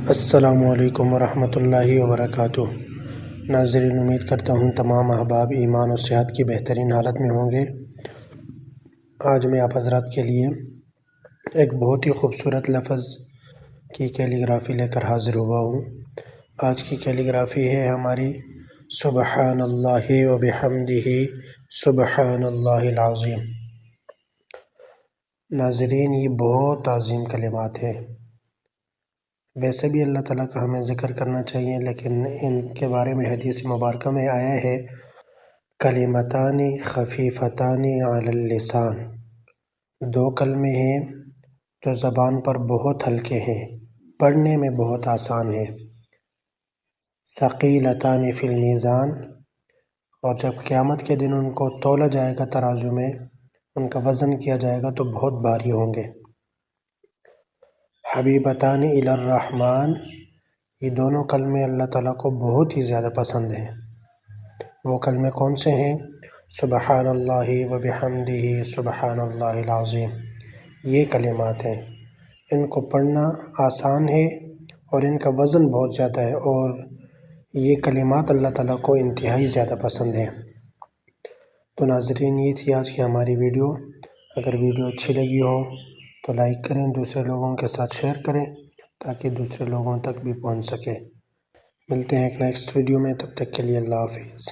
السلام علیکم ورحمۃ اللہ وبرکاتہ۔ ناظرین، امید کرتا ہوں تمام احباب ایمان و صحت کی بہترین حالت میں ہوں گے۔ آج میں آپ حضرات کے لیے ایک بہت ہی خوبصورت لفظ کی کیلیگرافی لے کر حاضر ہوا ہوں۔ آج کی کیلیگرافی ہے ہماری سبحان اللہ و بحمدہ سبحان اللہ العظیم۔ ناظرین، یہ بہت عظیم کلمات ہیں۔ ویسے بھی اللہ تعالیٰ کا ہمیں ذکر کرنا چاہیے، لیکن ان کے بارے میں حدیث مبارکہ میں آیا ہے کلمتان خفیفتان علی اللسان، دو کلمے ہیں جو زبان پر بہت ہلکے ہیں، پڑھنے میں بہت آسان ہیں، ثقیلتان فی المیزان، اور جب قیامت کے دن ان کو تولا جائے گا ترازو میں، ان کا وزن کیا جائے گا تو بہت بھاری ہوں گے، حبیبتان الی الرحمن، یہ دونوں کلمے اللہ تعالیٰ کو بہت ہی زیادہ پسند ہیں۔ وہ کلمے کون سے ہیں؟ سبحان اللہ و بحمدہ سبحان اللہ العظیم، یہ کلمات ہیں۔ ان کو پڑھنا آسان ہے اور ان کا وزن بہت زیادہ ہے، اور یہ کلمات اللہ تعالیٰ کو انتہائی زیادہ پسند ہیں۔ تو ناظرین، یہ تھی آج کی ہماری ویڈیو۔ اگر ویڈیو اچھی لگی ہو تو لائک کریں، دوسرے لوگوں کے ساتھ شیئر کریں تاکہ دوسرے لوگوں تک بھی پہنچ سکے۔ ملتے ہیں ایک نیکسٹ ویڈیو میں، تب تک کے لیے اللہ حافظ۔